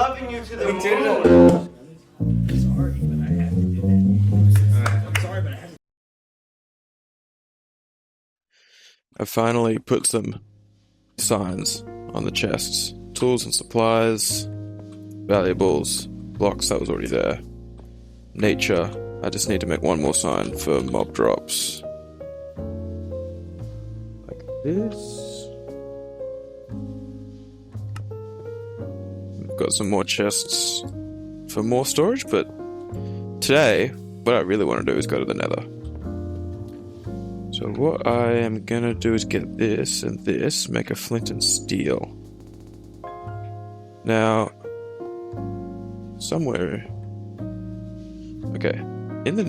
loving you to the We did moon. it. Sorry, but I had to do that. I'm sorry, but I had to. I finally put some signs on the chests. Tools and supplies, valuables, blocks that was already there. Nature, I just need to make one more sign for mob drops. Like this. We've got some more chests for more storage, but today, what I really want to do is go to the Nether. So what I am gonna do is get this and this, make a flint and steel. Now, somewhere... Okay, in the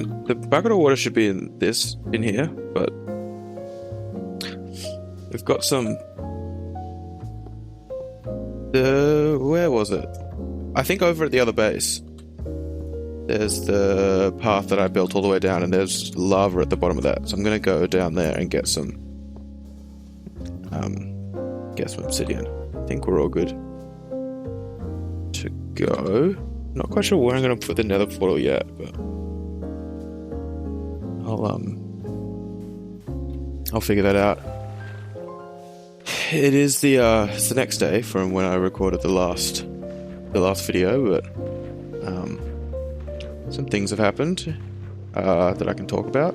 bucket of water should be in here, but we've got some... where was it? I think over at the other base. There's the path that I built all the way down, and there's lava at the bottom of that. So I'm gonna go down there and get some obsidian. I think we're all good to go. Not quite sure where I'm gonna put the Nether portal yet, but I'll figure that out. It is it's the next day from when I recorded the last video, but some things have happened that I can talk about.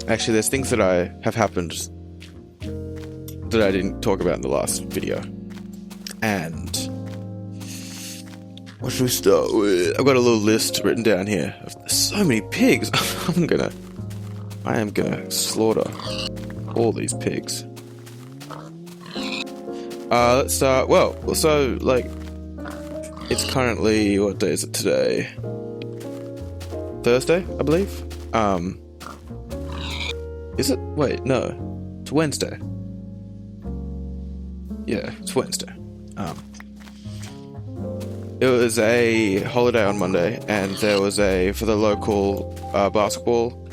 Actually, there's things that have happened that I didn't talk about in the last video. And what should we start with? I've got a little list written down here of so many pigs. I am gonna slaughter all these pigs. Let's start. Well, so like, it's currently, what day is it today? Thursday, I believe. Is it? Wait, no, it's Wednesday. Yeah, it's Wednesday. It was a holiday on Monday, and there was for the local basketball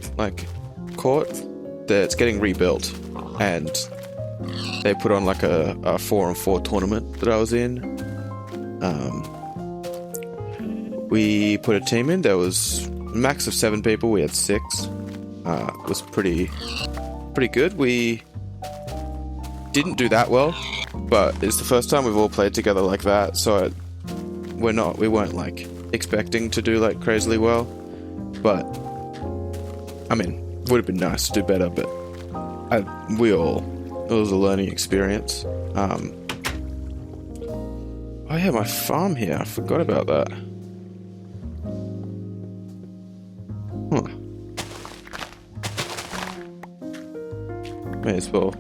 court that's getting rebuilt, and they put on like a 4-on-4 tournament that I was in. We put a team in. There was a max of 7 people. We had 6. It was pretty good. We didn't do that well, but it's the first time we've all played together like that, so we weren't like expecting to do like crazily well, but I mean, it would have been nice to do better, but it was a learning experience. Oh yeah, my farm here, I forgot about that. Huh. May as well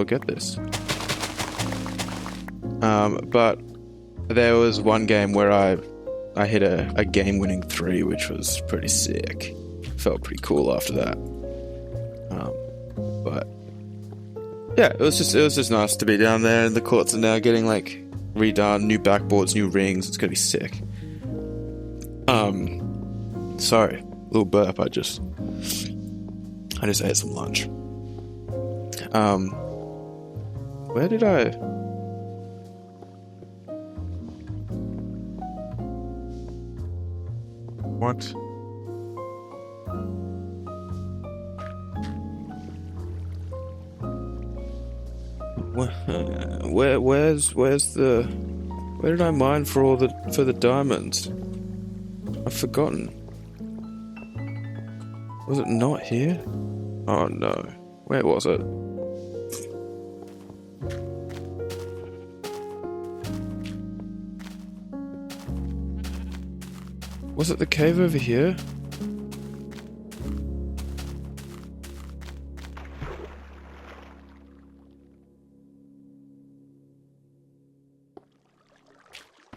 get this. But there was one game where I hit a game-winning 3, which was pretty sick. Felt pretty cool after that. But yeah, it was just nice to be down there, and the courts are now getting like redone, new backboards, new rings. It's gonna be sick. Sorry, little burp. I just ate some lunch. Where did I? What? Where did I mine for the diamonds? I've forgotten. Was it not here? Oh no. Where was it? Was it the cave over here?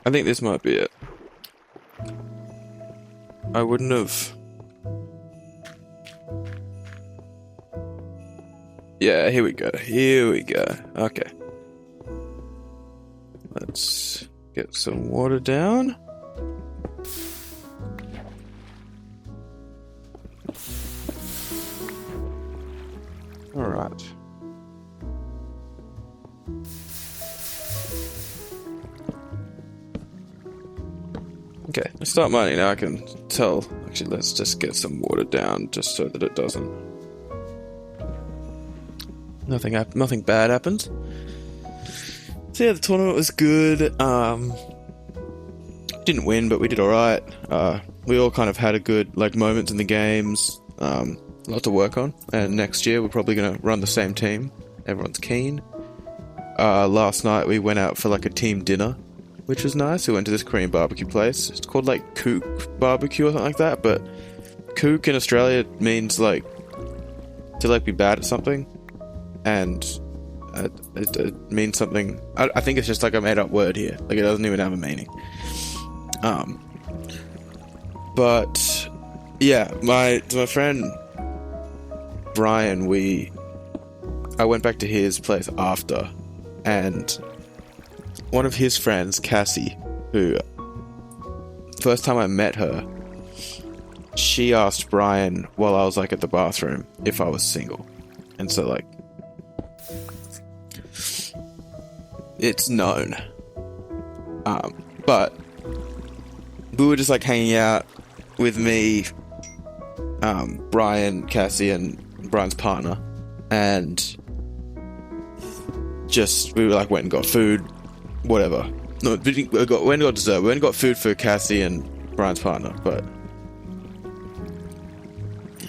I think this might be it. I wouldn't have... Yeah, here we go. Okay. Let's get some water down. Alright. Okay, let's start mining now. I can tell. Actually, let's just get some water down just so that it doesn't. Nothing bad happens. So yeah, the tournament was good. Didn't win, but we did alright. We all kind of had a good moments in the games. A lot to work on. And next year we're probably going to run the same team. Everyone's keen. Last night we went out for a team dinner, which was nice. We went to this Korean barbecue place. It's called Kook Barbecue or something like that, but Kook in Australia means to be bad at something, and it means something. I think it's just a made up word here. It doesn't even have a meaning. But yeah, my friend Brian, I went back to his place after, and one of his friends, Cassie, who first time I met her, she asked Brian while I was at the bathroom if I was single. And so it's known. But we were just hanging out with me, Brian, Cassie, and Brian's partner, and we went and got food, whatever. No, we went and got dessert. We went and got food for Cassie and Brian's partner, but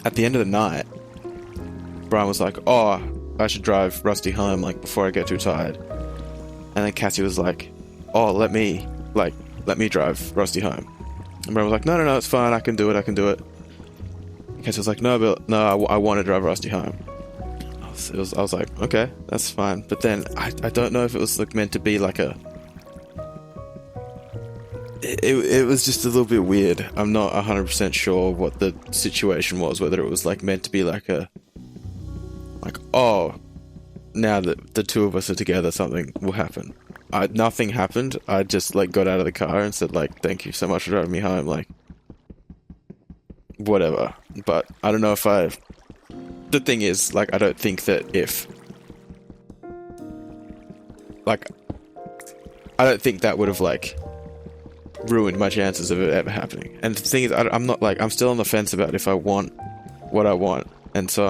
at the end of the night, Brian was like, "Oh, I should drive Rusty home, before I get too tired." And then Cassie was like, "Oh, let me drive Rusty home." And Brian was like, No, it's fine. I can do it. And Cassie was like, No, I want to drive Rusty home. I was like, okay, that's fine. But then I don't know if it was meant to be it was just a little bit weird. I'm not 100% sure what the situation was, whether it was meant to be oh, now that the two of us are together, something will happen. Nothing happened. I just got out of the car and said thank you so much for driving me home, whatever. But I don't know if the thing is, I don't think that if I don't think that would have ruined my chances of it ever happening. And the thing is, I'm not I'm still on the fence about if I want what I want, and so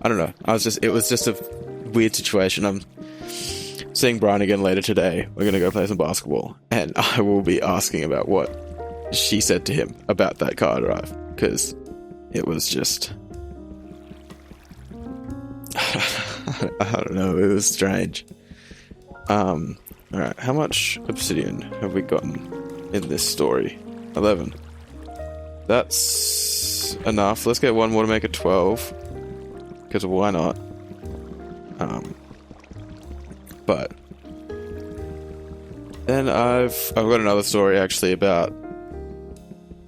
I don't know. It was just a weird situation. I'm seeing Brian again later today. We're gonna go play some basketball, and I will be asking about what she said to him about that car drive, because it was just I don't know, it was strange. Alright, how much obsidian have we gotten in this story? 11. That's enough. Let's get one more to make it 12, because why not? But then I've got another story actually about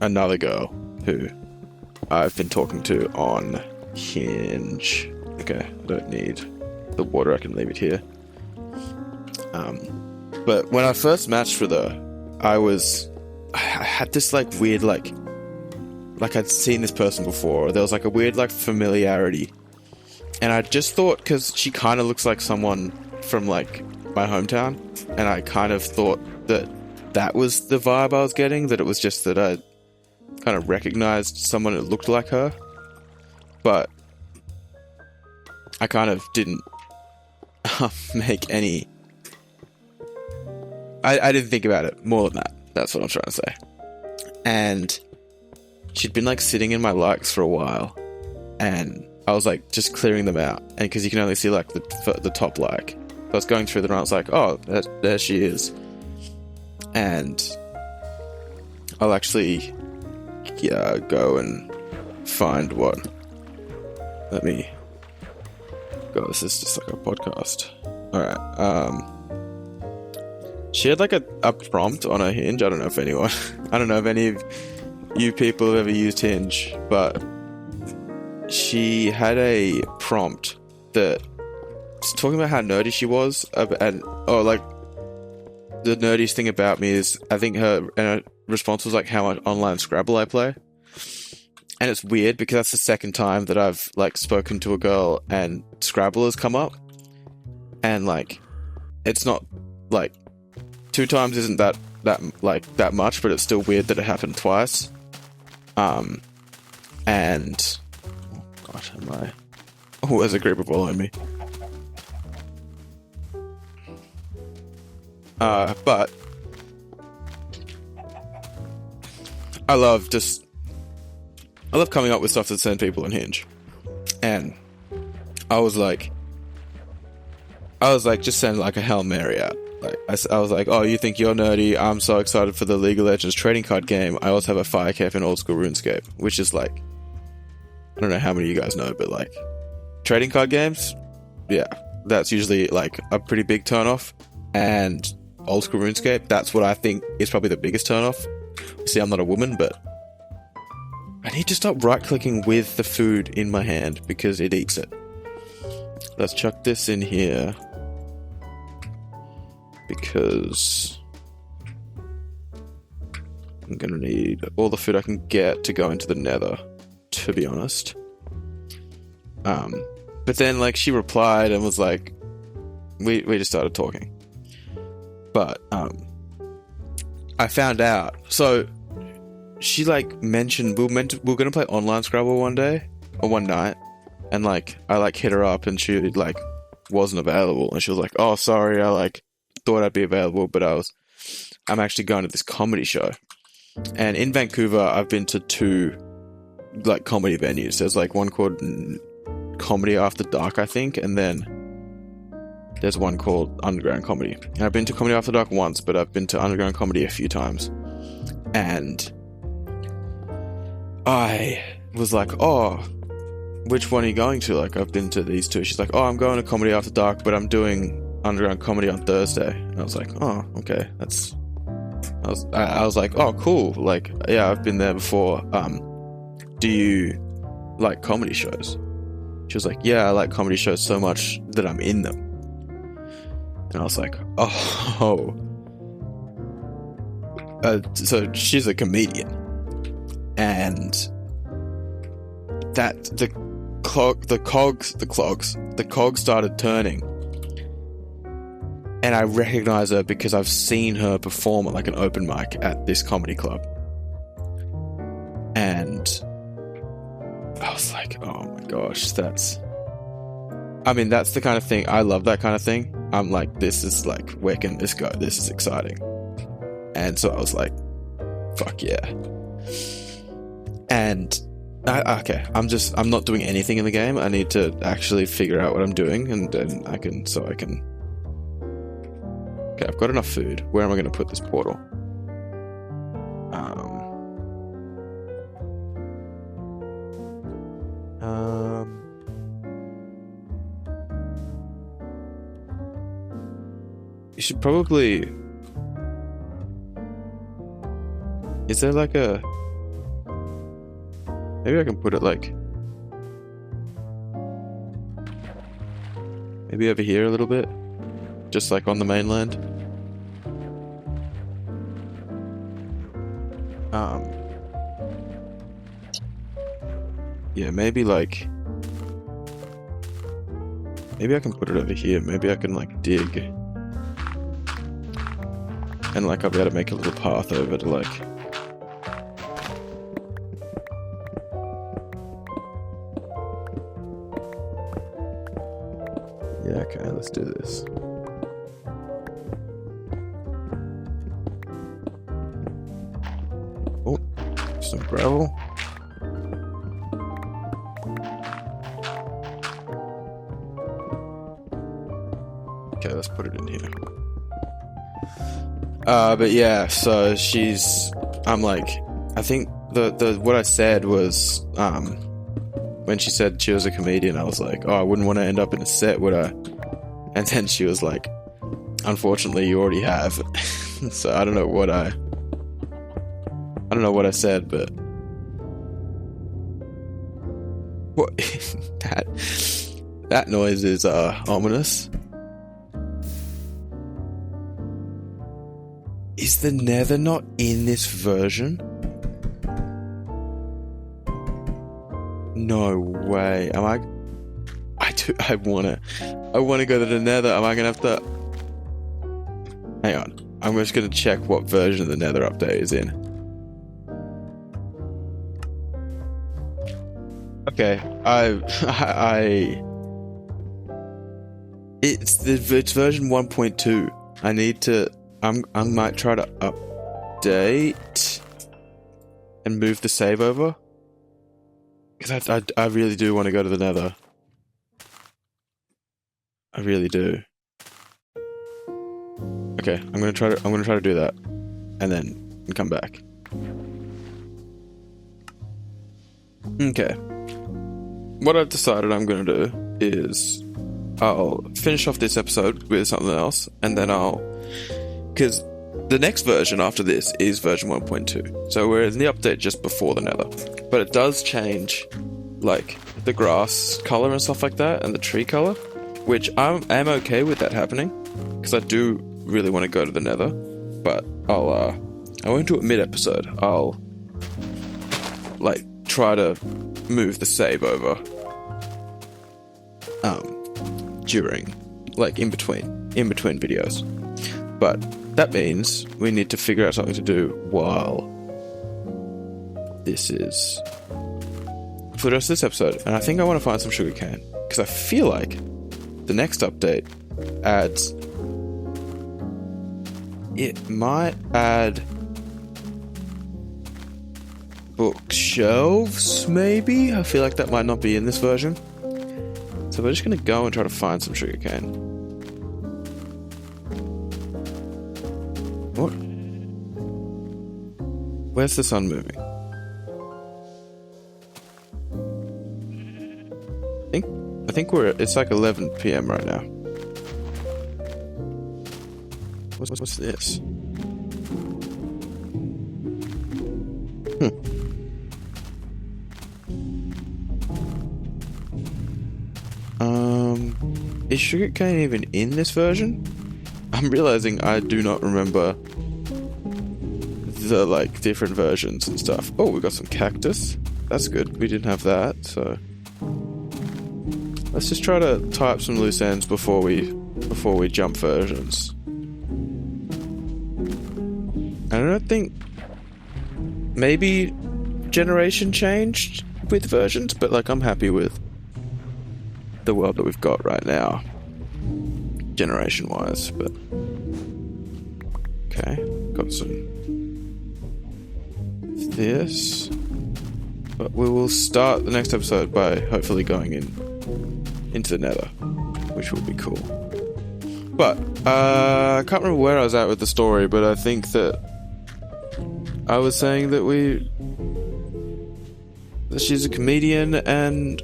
another girl who I've been talking to on Hinge. Okay, I don't need the water, I can leave it here. But when I first matched with her, I had this weird I'd seen this person before. There was a weird familiarity, and I just thought, because she kind of looks like someone from my hometown, and I kind of thought that was the vibe I was getting, that it was just that I kind of recognized someone that looked like her, but I kind of didn't make any. I didn't think about it more than that. That's what I'm trying to say. And she'd been sitting in my likes for a while, and I was just clearing them out, and because you can only see the top like. So I was going through them, and I was like, oh, there she is. And I'll actually go and find what. Let me go. This is just a podcast. Alright. She had a prompt on her Hinge. I don't know if any of you people have ever used Hinge, but she had a prompt that was talking about how nerdy she was, and the nerdiest thing about me is, I think her response was how much online Scrabble I play. And it's weird because that's the second time that I've spoken to a girl and Scrabble has come up, and it's not 2 times isn't that that much, but it's still weird that it happened twice. And oh gosh, am I? Oh, there's a creeper following me. But I love coming up with stuff that send people on Hinge, and I was like, just send like a Hail Mary out. Like I was like, oh, you think you're nerdy? I'm so excited for the League of Legends trading card game. I also have a fire cave in old school RuneScape, which is like, I don't know how many of you guys know, but like trading card games, yeah, that's usually like a pretty big turnoff. And old school RuneScape, that's what I think is probably the biggest turnoff. See, I'm not a woman, but I need to stop right clicking with the food in my hand because it eats it. Let's chuck this in here because I'm gonna need all the food I can get to go into the Nether, to be honest. But then like she replied and was like, we just started talking. But I found out. So she like mentioned we were gonna play online Scrabble one day or one night, and like I like hit her up and she like wasn't available, and she was like, "Oh, sorry, I like thought I'd be available, but I'm actually going to this comedy show." And in Vancouver, I've been to 2 like comedy venues. There's like one called Comedy After Dark, I think, and then there's one called Underground Comedy. And I've been to Comedy After Dark once, but I've been to Underground Comedy a few times. And I was like, oh, which one are you going to? Like, I've been to these 2. She's like, oh, I'm going to Comedy After Dark, but I'm doing Underground Comedy on Thursday. And I was like, oh, okay, I was like, oh, cool. Like, yeah, I've been there before. Do you like comedy shows? She was like, yeah, I like comedy shows so much that I'm in them. And I was like, oh. So she's a comedian. And that the cogs started turning. And I recognize her because I've seen her perform at like an open mic at this comedy club. And I was like, oh my gosh, that's the kind of thing, I love that kind of thing. I'm like, this is like, where can this go? This is exciting. And so I was like, fuck yeah. And I'm not doing anything in the game. I need to actually figure out what I'm doing, and then I can. Okay, I've got enough food. Where am I going to put this portal? You should probably... Is there like a... Maybe I can put it like... Maybe over here a little bit? Just like on the mainland? Yeah, maybe like... Maybe I can put it over here. Maybe I can like dig... And like I'll be able to make a little path over to like... Yeah, okay, let's do this. Oh, some gravel. Okay, let's put it in here. But yeah, so I'm like, I think what I said was, when she said she was a comedian, I was like, oh, I wouldn't want to end up in a set, would I? And then she was like, unfortunately, you already have. So I don't know what I said, but what that noise is ominous. Is the Nether not in this version? No way. I wanna go to the Nether. Am I gonna have to... Hang on. I'm just gonna check what version of the Nether update is in. Okay, it's version 1.2. I need to. I might try to update and move the save over, because I really do want to go to the Nether. I really do. Okay, I'm gonna try to do that, and then come back. Okay. What I've decided I'm gonna do is I'll finish off this episode with something else, and then because the next version after this is version 1.2, so we're in the update just before the Nether, but it does change, like, the grass color and stuff like that, and the tree color, which I'm okay with that happening, because I do really want to go to the Nether, but I won't do it mid-episode. I'll, like, try to move the save over during, like, in between videos. But that means we need to figure out something to do while this is for the rest of this episode. And I think I want to find some sugarcane, because I feel like the next update adds, it might add bookshelves, maybe? I feel like that might not be in this version. So we're just going to go and try to find some sugarcane. What? Where's the sun moving? I think it's like 11 PM right now. What's this? Is sugarcane even in this version? I'm realizing I do not remember the, like, different versions and stuff. Oh, we got some cactus. That's good. We didn't have that, so let's just try to tie up some loose ends before we jump versions. I don't think, maybe generation changed with versions, but, like, I'm happy with the world that we've got right now, generation wise. But okay, got some this, but we will start the next episode by hopefully going into the Nether, which will be cool. But I can't remember where I was at with the story, but I think that I was saying that she's a comedian, and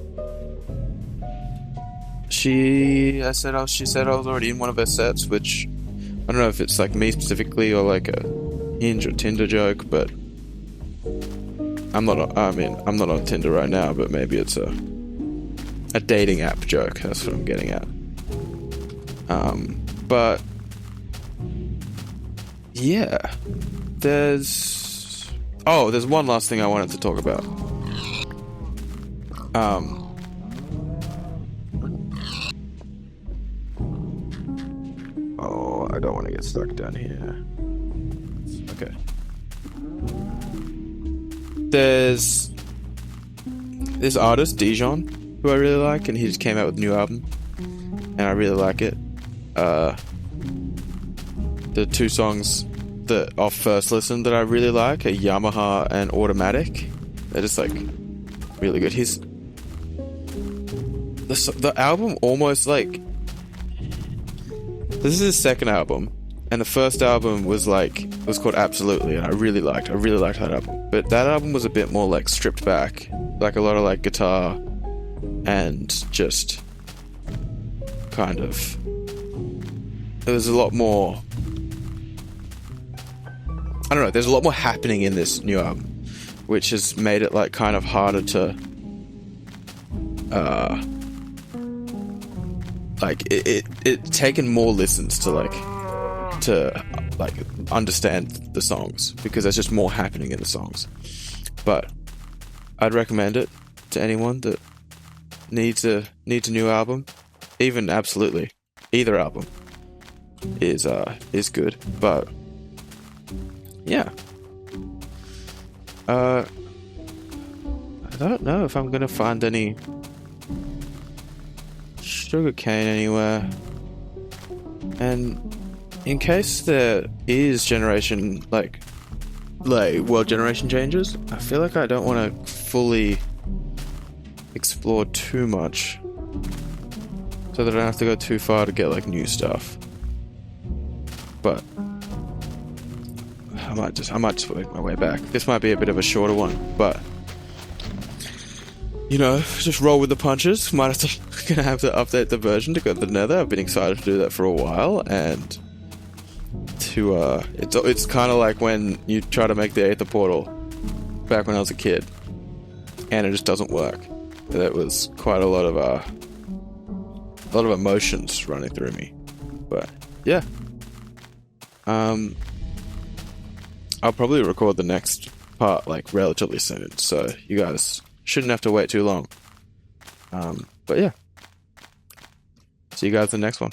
she said I was already in one of her sets, which I don't know if it's like me specifically or like a Hinge or Tinder joke, but I'm not on Tinder right now, but maybe it's a dating app joke. That's what I'm getting at. But yeah, there's one last thing I wanted to talk about. I don't want to get stuck down here. Okay. There's this artist, Dijon, who I really like, and he just came out with a new album, and I really like it. The two songs that off first listen that I really like are Yamaha and Automatic. They're just, like, really good. The album almost, like, this is his second album, and the first album was called Absolutely, and I really liked that album. But that album was a bit more, like, stripped back, like a lot of, like, guitar and just kind of, there was a lot more, I don't know, there's a lot more happening in this new album, which has made it, like, kind of harder to like, it taken more listens to understand the songs, because there's just more happening in the songs. But I'd recommend it to anyone that needs a new album. Even Absolutely, either album is good. But yeah. I don't know if I'm gonna find any sugarcane anywhere. And in case there is generation, like world generation changes, I feel like I don't want to fully explore too much, so that I don't have to go too far to get like new stuff. But I might just work my way back. This might be a bit of a shorter one, but you know, just roll with the punches. Might have to gonna have to update the version to go to the Nether. I've been excited to do that for a while, and to it's kind of like when you try to make the Aether portal back when I was a kid, and it just doesn't work. That was quite a lot of emotions running through me. But yeah, I'll probably record the next part like relatively soon, so you guys shouldn't have to wait too long. But yeah, see you guys in the next one.